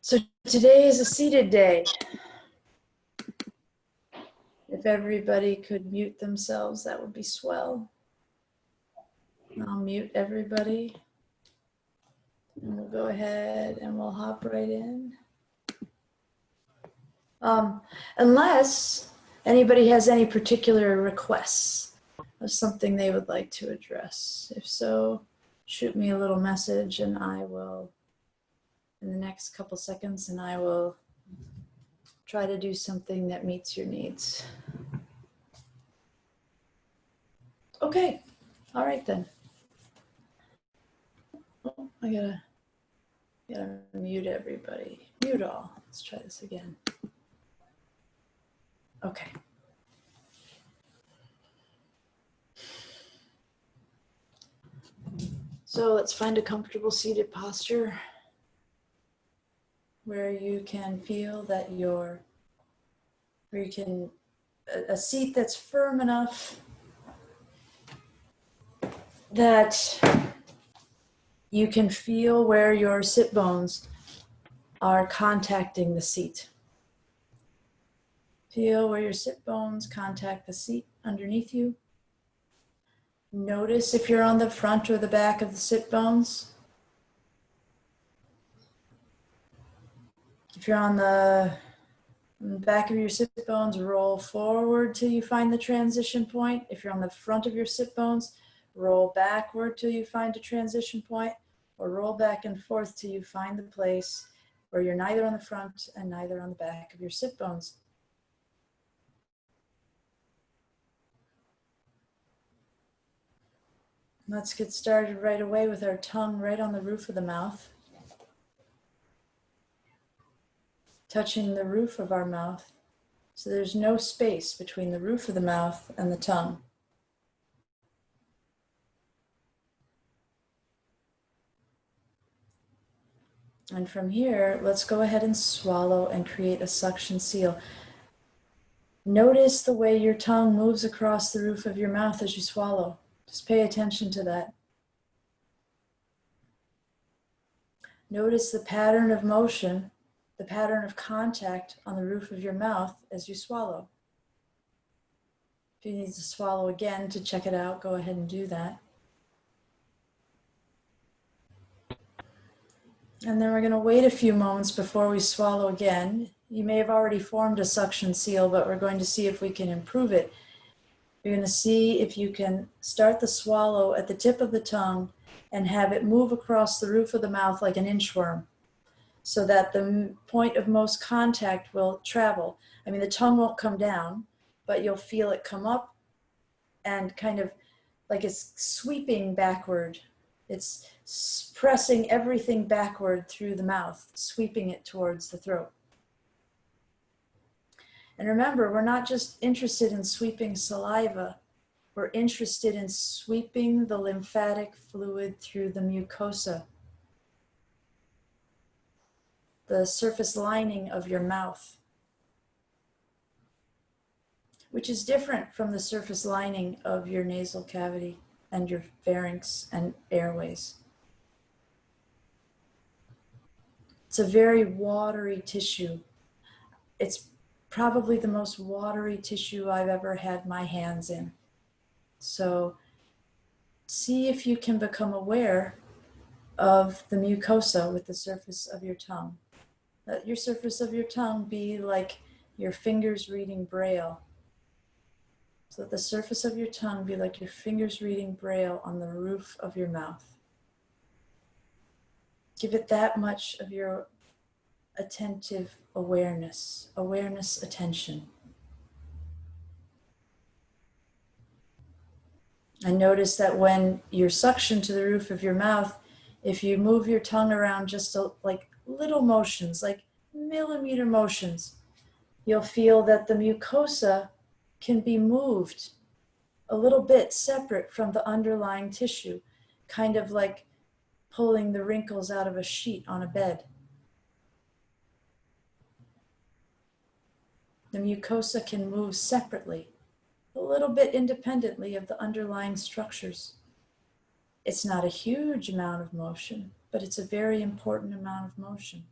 So today is a seated day. If everybody could mute themselves, that would be swell. I'll mute everybody. And we'll go ahead and we'll hop right in. Unless anybody has any particular requests of something they would like to address. If so, shoot me a little message and I will, in the next couple seconds, and I will try to do something that meets your needs. Okay, all right then. Oh, I gotta mute everybody. Mute all. Let's try this again. Okay. So let's find a comfortable seated posture where you can feel that a seat that's firm enough that you can feel where your sit bones are contacting the seat. Feel where your sit bones contact the seat underneath you. Notice if you're on the front or the back of the sit bones. If you're on the back of your sit bones, roll forward till you find the transition point. If you're on the front of your sit bones, roll backward till you find a transition point, or roll back and forth till you find the place where you're neither on the front and neither on the back of your sit bones. Let's get started right away with our tongue right on the roof of the mouth, touching the roof of our mouth. So there's no space between the roof of the mouth and the tongue. And from here, let's go ahead and swallow and create a suction seal. Notice the way your tongue moves across the roof of your mouth as you swallow. Just pay attention to that. Notice the pattern of motion, the pattern of contact on the roof of your mouth as you swallow. If you need to swallow again to check it out, go ahead and do that. And then we're going to wait a few moments before we swallow again. You may have already formed a suction seal, but we're going to see if we can improve it. You're going to see if you can start the swallow at the tip of the tongue and have it move across the roof of the mouth like an inchworm, so that the point of most contact will travel. I mean, the tongue won't come down, but you'll feel it come up and kind of like it's sweeping backward. It's pressing everything backward through the mouth, sweeping it towards the throat. And remember, we're not just interested in sweeping saliva. We're interested in sweeping the lymphatic fluid through the mucosa, the surface lining of your mouth, which is different from the surface lining of your nasal cavity and your pharynx and airways. It's a very watery tissue. It's probably the most watery tissue I've ever had my hands in. So see if you can become aware of the mucosa with the surface of your tongue. Let your surface of your tongue be like your fingers reading Braille. So let the surface of your tongue be like your fingers reading Braille on the roof of your mouth. Give it that much of your attentive awareness, attention. And notice that when you're suctioned to the roof of your mouth, if you move your tongue around just like little motions, like millimeter motions, you'll feel that the mucosa can be moved a little bit separate from the underlying tissue, kind of like pulling the wrinkles out of a sheet on a bed. The mucosa can move separately, a little bit independently of the underlying structures. It's not a huge amount of motion, but it's a very important amount of motion.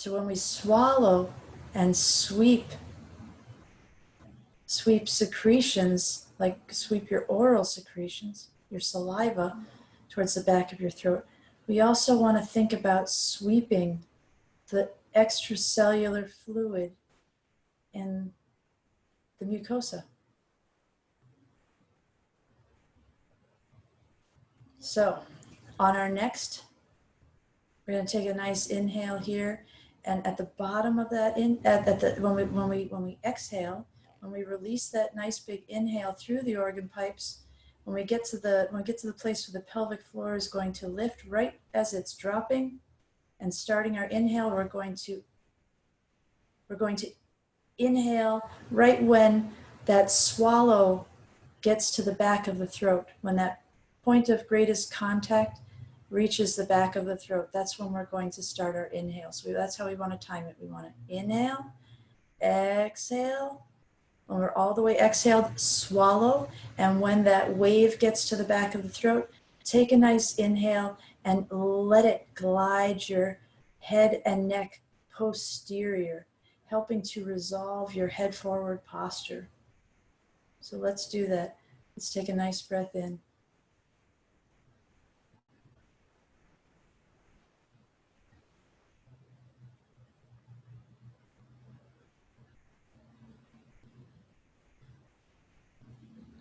So when we swallow and sweep secretions, like sweep your oral secretions, your saliva, towards the back of your throat, we also want to think about sweeping the extracellular fluid in the mucosa. So on our next, we're going to take a nice inhale here, and at the bottom of that when we exhale, when we release that nice big inhale through the organ pipes, when we get to the place where the pelvic floor is going to lift right as it's dropping and starting our inhale, we're going to inhale right when that swallow gets to the back of the throat, when that point of greatest contact reaches the back of the throat. That's when we're going to start our inhale. So that's how we want to time it. We want to inhale, exhale. When we're all the way exhaled, swallow. And when that wave gets to the back of the throat, take a nice inhale and let it glide your head and neck posterior, helping to resolve your head forward posture. So let's do that. Let's take a nice breath in.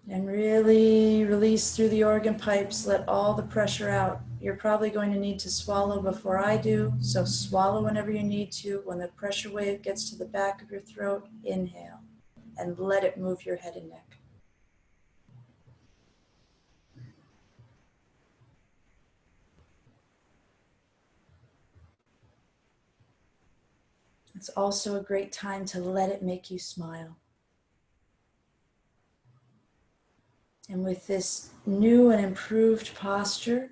And really release through the organ pipes, let all the pressure out. You're probably going to need to swallow before I do, so swallow whenever you need to. When the pressure wave gets to the back of your throat, inhale and let it move your head and neck. It's also a great time to let it make you smile. And with this new and improved posture,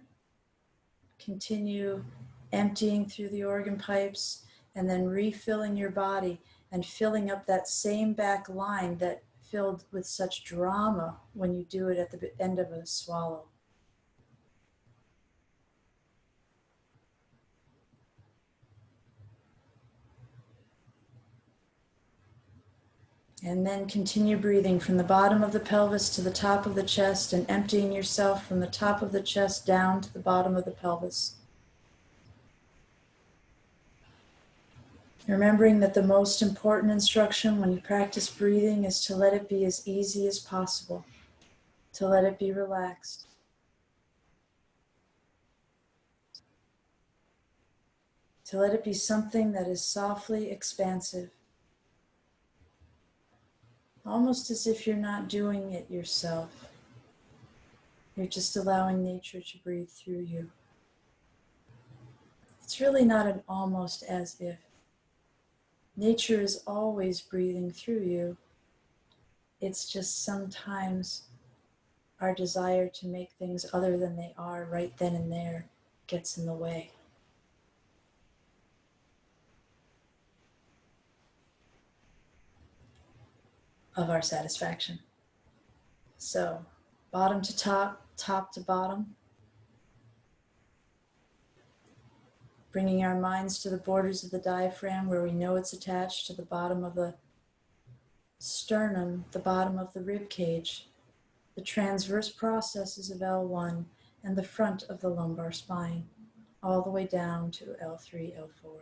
continue emptying through the organ pipes and then refilling your body and filling up that same back line that filled with such drama when you do it at the end of a swallow. And then continue breathing from the bottom of the pelvis to the top of the chest and emptying yourself from the top of the chest down to the bottom of the pelvis. Remembering that the most important instruction when you practice breathing is to let it be as easy as possible, to let it be relaxed. To let it be something that is softly expansive. Almost as if you're not doing it yourself. You're just allowing nature to breathe through you. It's really not an almost as if. Nature is always breathing through you. It's just sometimes our desire to make things other than they are right then and there gets in the way of our satisfaction. So, bottom to top, top to bottom, bringing our minds to the borders of the diaphragm where we know it's attached to the bottom of the sternum, the bottom of the rib cage, the transverse processes of L1, and the front of the lumbar spine, all the way down to L3, L4.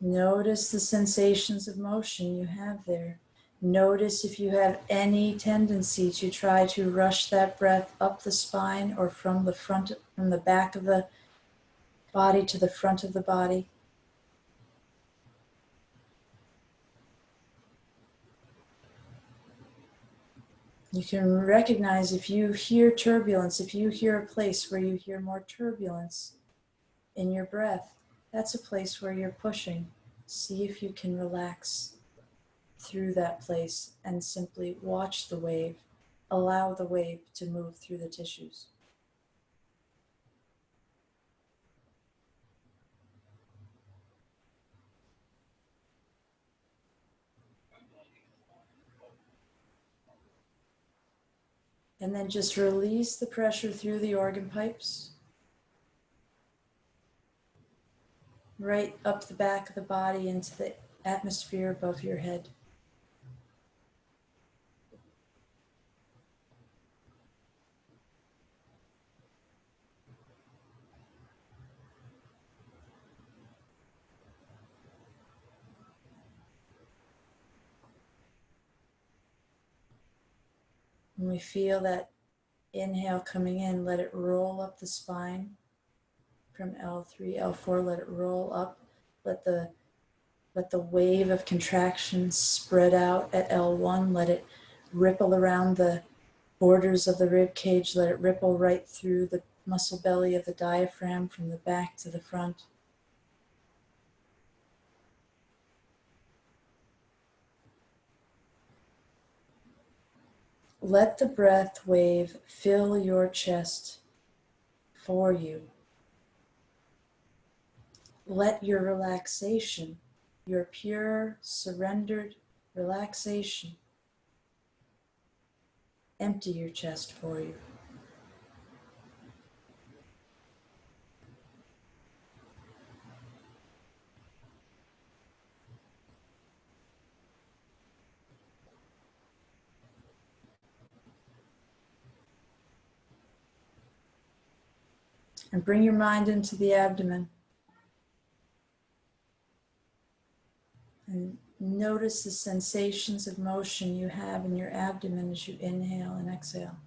Notice the sensations of motion you have there. Notice if you have any tendency to try to rush that breath up the spine or from the back of the body to the front of the body. You can recognize if you hear turbulence, if you hear a place where you hear more turbulence in your breath, that's a place where you're pushing. See if you can relax through that place and simply watch the wave. Allow the wave to move through the tissues. And then just release the pressure through the organ pipes, right up the back of the body into the atmosphere above your head. When we feel that inhale coming in, let it roll up the spine from L3, L4, let it roll up. Let the wave of contraction spread out at L1. Let it ripple around the borders of the rib cage. Let it ripple right through the muscle belly of the diaphragm from the back to the front. Let the breath wave fill your chest for you. Let your relaxation, your pure, surrendered relaxation, empty your chest for you. And bring your mind into the abdomen. And notice the sensations of motion you have in your abdomen as you inhale and exhale.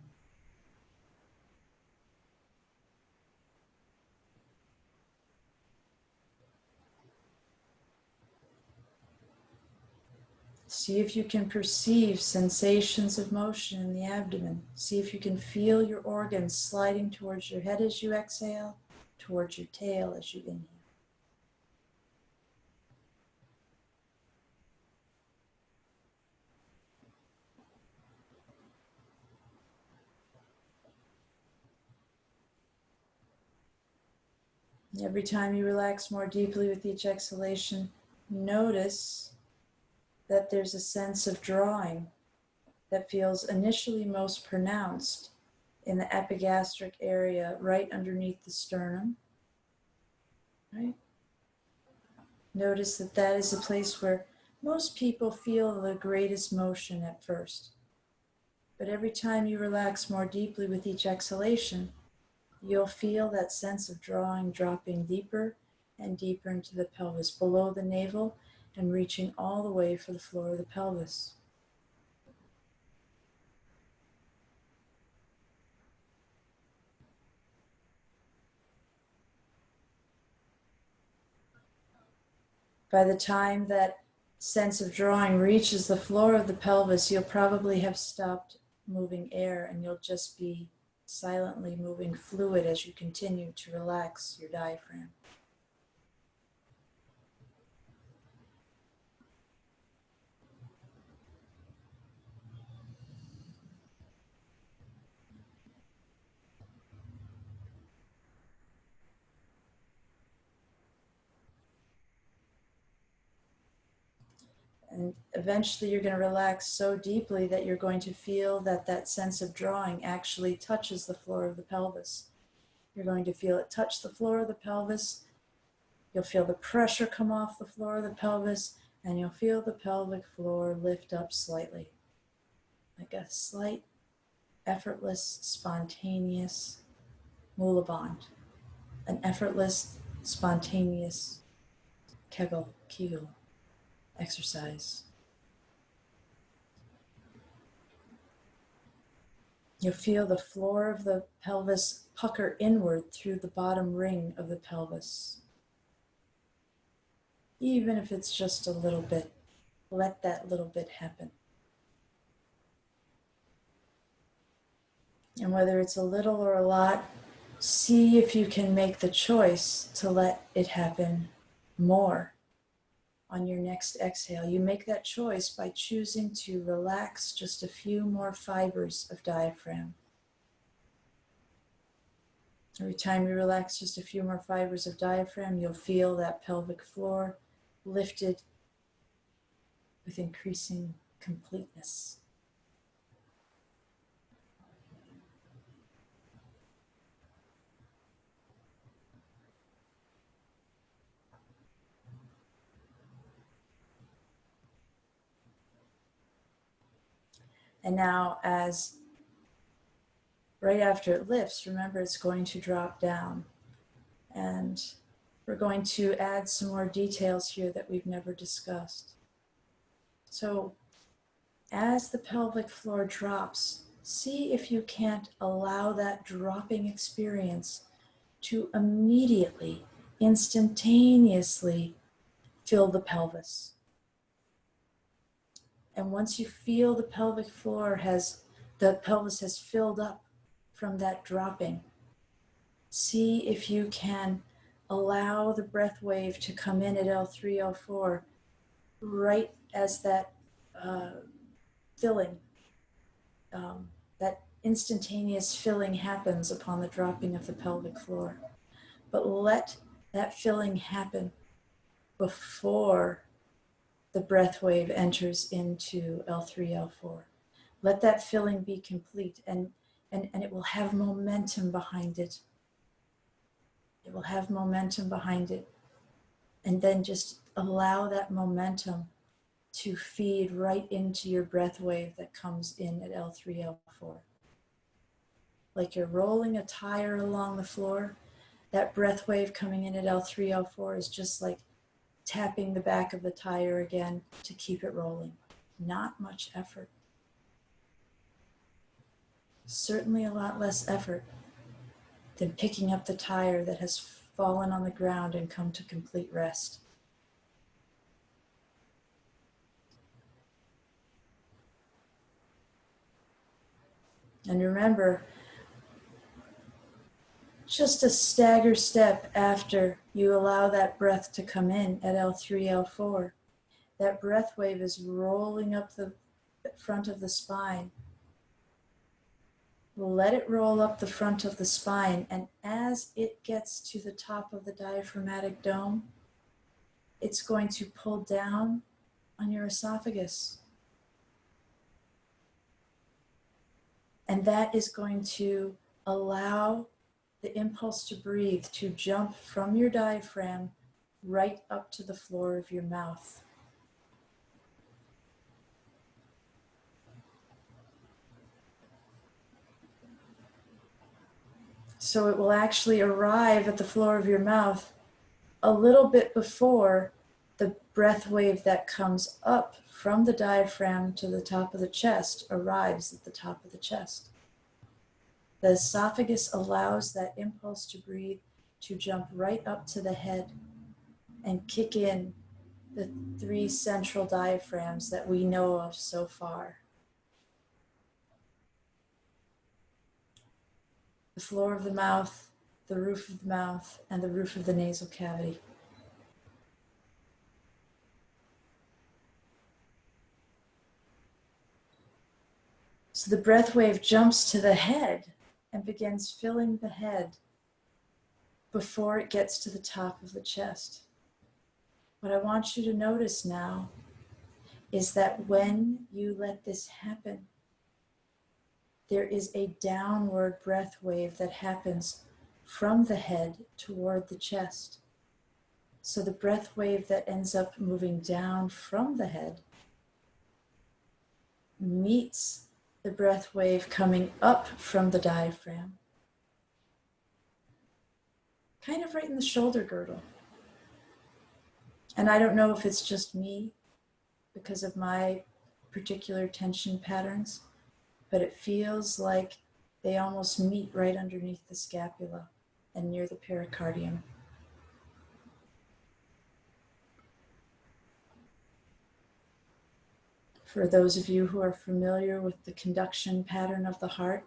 See if you can perceive sensations of motion in the abdomen. See if you can feel your organs sliding towards your head as you exhale, towards your tail as you inhale. Every time you relax more deeply with each exhalation, notice that there's a sense of drawing that feels initially most pronounced in the epigastric area right underneath the sternum. Right? Notice that that is a place where most people feel the greatest motion at first. But every time you relax more deeply with each exhalation, you'll feel that sense of drawing dropping deeper and deeper into the pelvis, below the navel and reaching all the way for the floor of the pelvis. By the time that sense of drawing reaches the floor of the pelvis, you'll probably have stopped moving air and you'll just be silently moving fluid as you continue to relax your diaphragm. And eventually you're going to relax so deeply that you're going to feel that that sense of drawing actually touches the floor of the pelvis. You're going to feel it touch the floor of the pelvis. You'll feel the pressure come off the floor of the pelvis, and you'll feel the pelvic floor lift up slightly, like a slight, effortless, spontaneous Mula Bandh, an effortless, spontaneous Kegel exercise. You'll feel the floor of the pelvis pucker inward through the bottom ring of the pelvis. Even if it's just a little bit, let that little bit happen. And whether it's a little or a lot, see if you can make the choice to let it happen more on your next exhale. You make that choice by choosing to relax just a few more fibers of diaphragm. Every time you relax just a few more fibers of diaphragm, you'll feel that pelvic floor lifted with increasing completeness. And now as right after it lifts, remember it's going to drop down. And we're going to add some more details here that we've never discussed. So as the pelvic floor drops, see if you can't allow that dropping experience to immediately, instantaneously fill the pelvis. And once you feel the pelvic floor the pelvis has filled up from that dropping, see if you can allow the breath wave to come in at L3, L4, right as that filling, that instantaneous filling happens upon the dropping of the pelvic floor. But let that filling happen before the breath wave enters into L3, L4. Let that filling be complete, and it will have momentum behind it. It will have momentum behind it. And then just allow that momentum to feed right into your breath wave that comes in at L3, L4. Like you're rolling a tire along the floor, that breath wave coming in at L3, L4 is just like tapping the back of the tire again to keep it rolling. Not much effort. Certainly a lot less effort than picking up the tire that has fallen on the ground and come to complete rest. And remember, just a stagger step after you allow that breath to come in at L3, L4, that breath wave is rolling up the front of the spine. Let it roll up the front of the spine, and as it gets to the top of the diaphragmatic dome, it's going to pull down on your esophagus. And that is going to allow the impulse to breathe to jump from your diaphragm right up to the floor of your mouth. So it will actually arrive at the floor of your mouth a little bit before the breath wave that comes up from the diaphragm to the top of the chest arrives at the top of the chest. The esophagus allows that impulse to breathe to jump right up to the head and kick in the 3 central diaphragms that we know of so far. The floor of the mouth, the roof of the mouth, and the roof of the nasal cavity. So the breath wave jumps to the head and begins filling the head before it gets to the top of the chest. What I want you to notice now is that when you let this happen, there is a downward breath wave that happens from the head toward the chest. So the breath wave that ends up moving down from the head meets the breath wave coming up from the diaphragm, kind of right in the shoulder girdle. And I don't know if it's just me because of my particular tension patterns, but it feels like they almost meet right underneath the scapula and near the pericardium. For those of you who are familiar with the conduction pattern of the heart,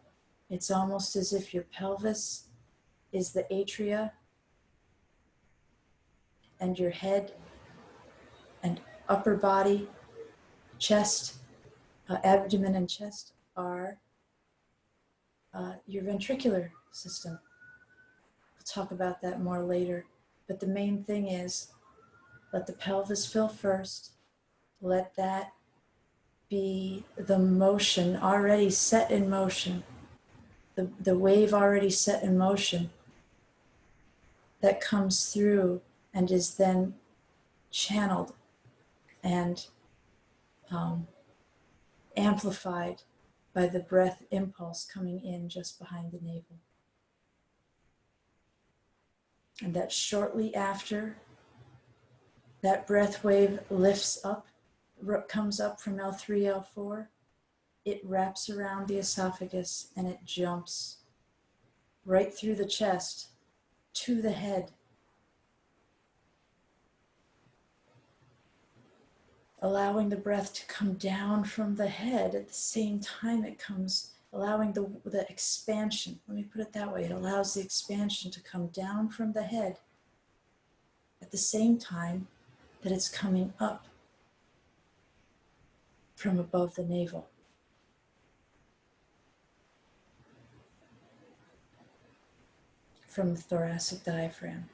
it's almost as if your pelvis is the atria and your head and upper body, chest, abdomen and chest are your ventricular system. We'll talk about that more later. But the main thing is, let the pelvis fill first. Let that be the motion already set in motion, the wave already set in motion that comes through and is then channeled and amplified by the breath impulse coming in just behind the navel. And that shortly after that breath wave lifts up, comes up from L3, L4, it wraps around the esophagus and it jumps right through the chest to the head, allowing the breath to come down from the head at the same time it comes, allowing the expansion, let me put it that way, it allows the expansion to come down from the head at the same time that it's coming up from above the navel. From the thoracic diaphragm.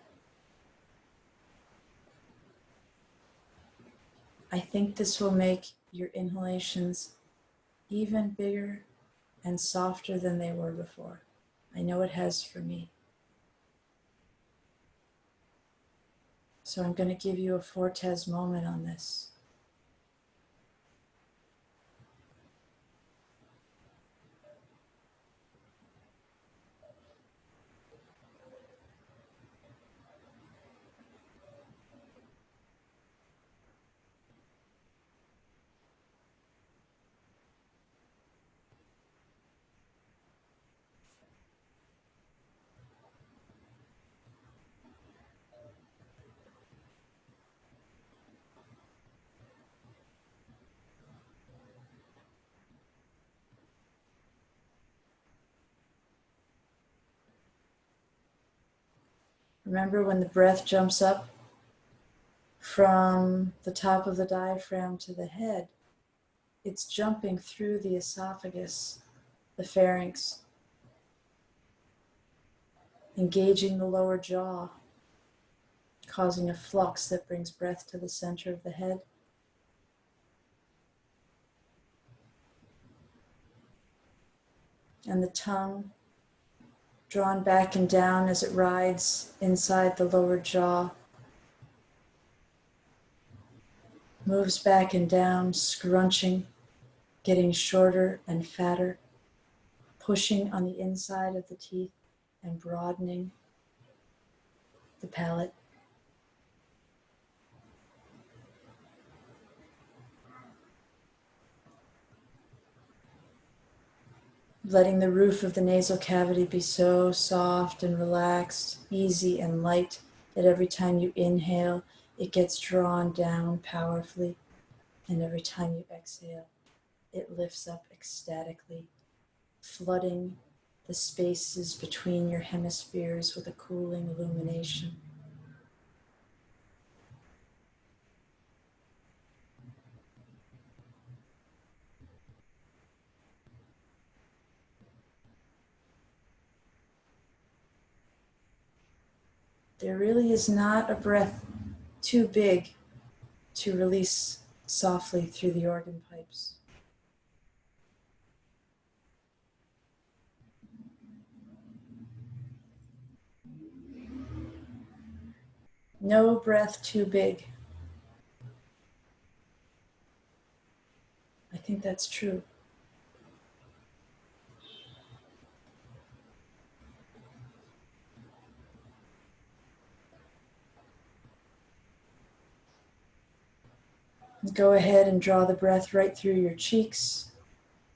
I think this will make your inhalations even bigger and softer than they were before. I know it has for me. So I'm going to give you a Fortes moment on this. Remember when the breath jumps up from the top of the diaphragm to the head, it's jumping through the esophagus, the pharynx, engaging the lower jaw, causing a flux that brings breath to the center of the head. And the tongue drawn back and down as it rides inside the lower jaw, moves back and down, scrunching, getting shorter and fatter, pushing on the inside of the teeth and broadening the palate. Letting the roof of the nasal cavity be so soft and relaxed, easy and light, that every time you inhale, it gets drawn down powerfully, and every time you exhale, it lifts up ecstatically, flooding the spaces between your hemispheres with a cooling illumination. There really is not a breath too big to release softly through the organ pipes. No breath too big. I think that's true. Go ahead and draw the breath right through your cheeks,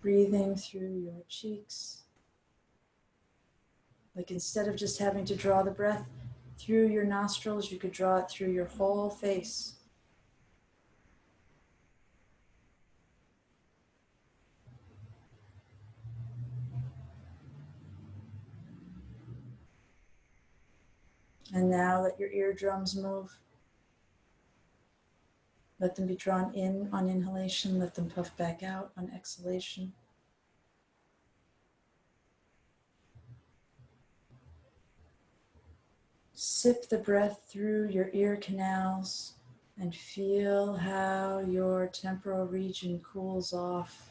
breathing through your cheeks. Like instead of just having to draw the breath through your nostrils, you could draw it through your whole face. And now let your eardrums move. Let them be drawn in on inhalation, let them puff back out on exhalation. Sip the breath through your ear canals and feel how your temporal region cools off.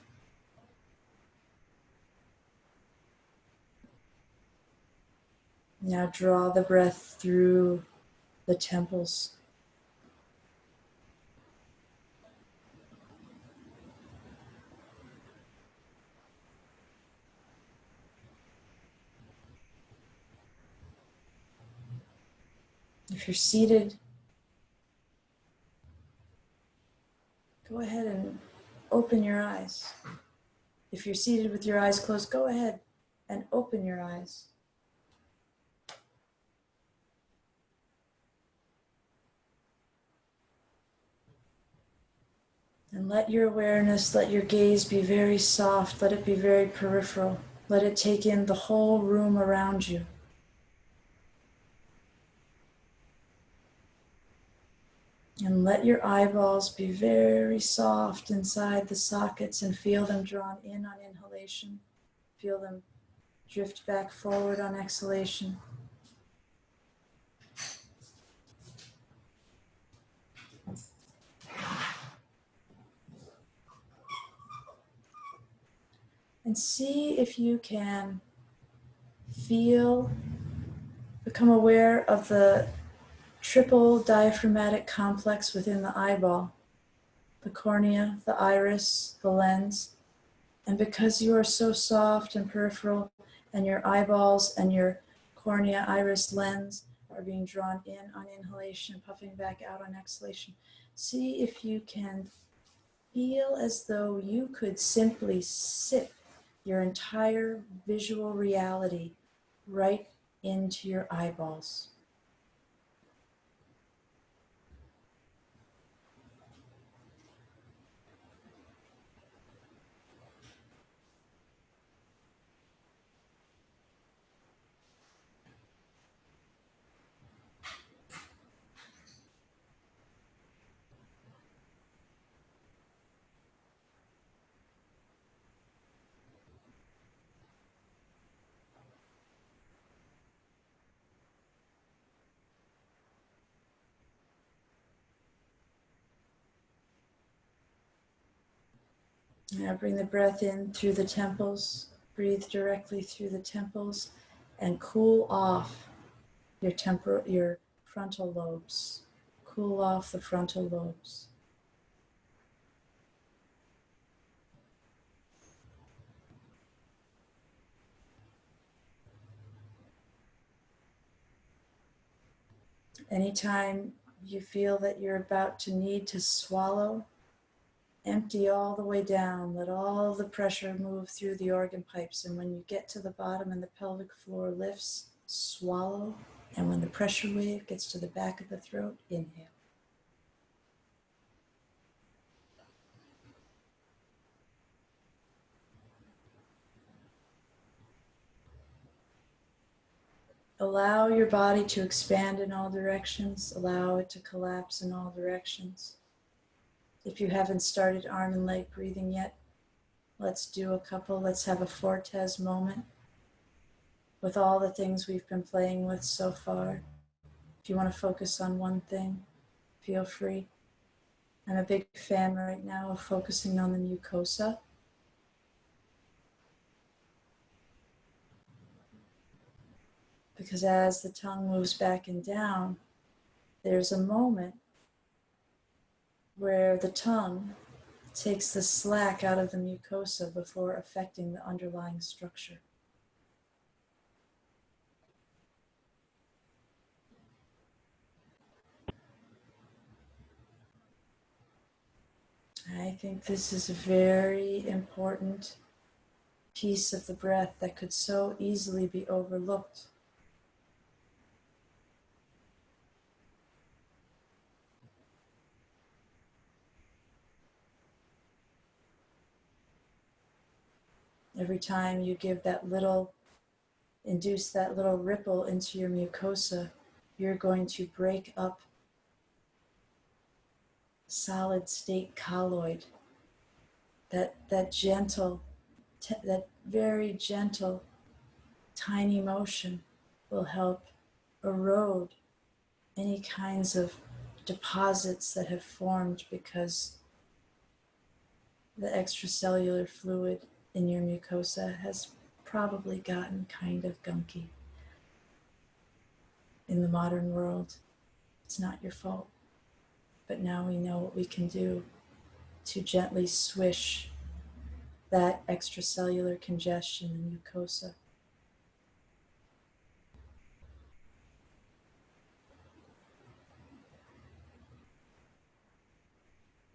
Now draw the breath through the temples. If you're seated, go ahead and open your eyes. If you're seated with your eyes closed, go ahead and open your eyes. And let your awareness, let your gaze be very soft, let it be very peripheral. Let it take in the whole room around you. And let your eyeballs be very soft inside the sockets and feel them drawn in on inhalation. Feel them drift back forward on exhalation. And see if you can become aware of the triple diaphragmatic complex within the eyeball, the cornea, the iris, the lens. And because you are so soft and peripheral, and your eyeballs and your cornea, iris, lens are being drawn in on inhalation, puffing back out on exhalation, see if you can feel as though you could simply sip your entire visual reality right into your eyeballs. Now bring the breath in through the temples, breathe directly through the temples, and cool off your frontal lobes. Cool off the frontal lobes. Anytime you feel that you're about to need to swallow, empty all the way down. Let all the pressure move through the organ pipes. And when you get to the bottom and the pelvic floor lifts, swallow. And when the pressure wave gets to the back of the throat, inhale. Allow your body to expand in all directions. Allow it to collapse in all directions. If you haven't started arm and leg breathing yet, let's do a couple. Let's have a Fortes moment with all the things we've been playing with so far. If you want to focus on one thing, feel free. I'm a big fan right now of focusing on the mucosa. Because as the tongue moves back and down, there's a moment where the tongue takes the slack out of the mucosa before affecting the underlying structure. I think this is a very important piece of the breath that could so easily be overlooked. Every time you give induce that little ripple into your mucosa, you're going to break up solid state colloid. That gentle, that very gentle, tiny motion will help erode any kinds of deposits that have formed because the extracellular fluid in your mucosa has probably gotten kind of gunky. In the modern world, it's not your fault, but now we know what we can do to gently swish that extracellular congestion in mucosa.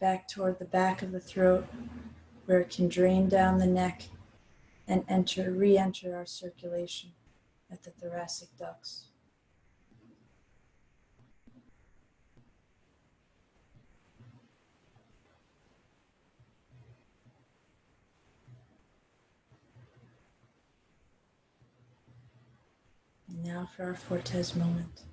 back toward the back of the throat, where it can drain down the neck and re-enter our circulation at the thoracic ducts. And now for our Fortes moment.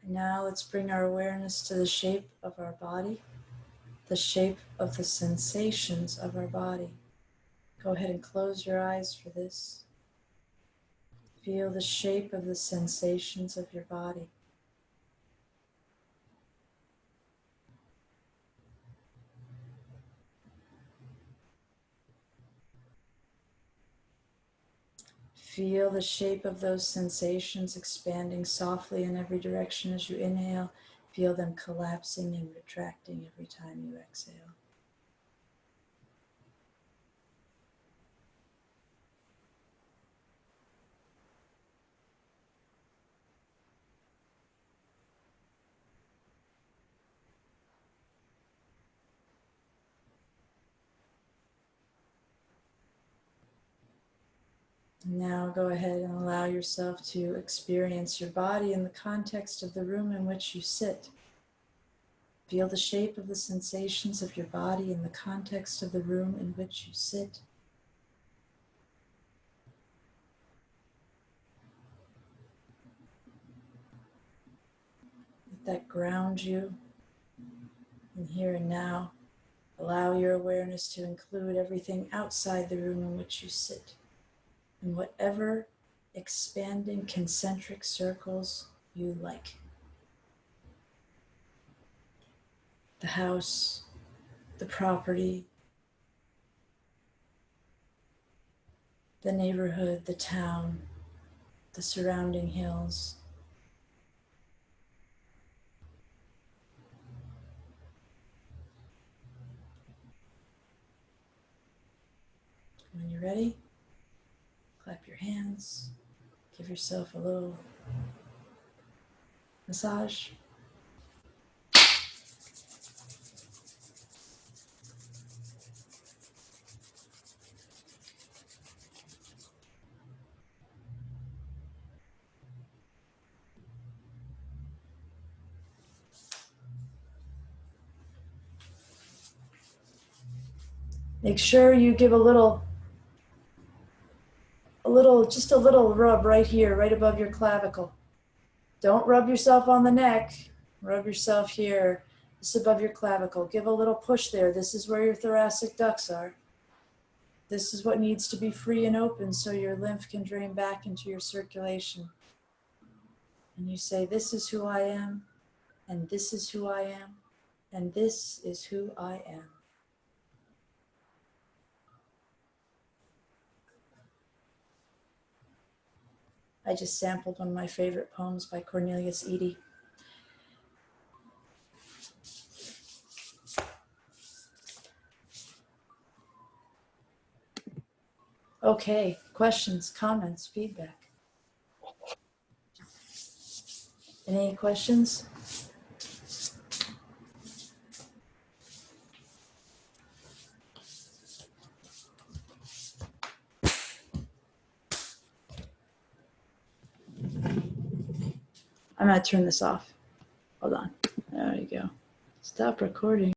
And now let's bring our awareness to the shape of our body, the shape of the sensations of our body. Go ahead and close your eyes for this. Feel the shape of the sensations of your body. Feel the shape of those sensations expanding softly in every direction as you inhale. Feel them collapsing and retracting every time you exhale. Now go ahead and allow yourself to experience your body in the context of the room in which you sit. Feel the shape of the sensations of your body in the context of the room in which you sit. Let that ground you in here and now. Allow your awareness to include everything outside the room in which you sit, in whatever expanding concentric circles you like. The house, the property, the neighborhood, the town, the surrounding hills. When you're ready, clap your hands, give yourself a little massage. Make sure you give just a little rub right here, right above your clavicle. Don't rub yourself on the neck. Rub yourself here, just above your clavicle. Give a little push there. This is where your thoracic ducts are. This is what needs to be free and open so your lymph can drain back into your circulation. And you say, this is who I am, and this is who I am, and this is who I am. I just sampled one of my favorite poems by Cornelius Eady. Okay, questions, comments, feedback? Any questions? I'm gonna turn this off. Hold on. There you go. Stop recording.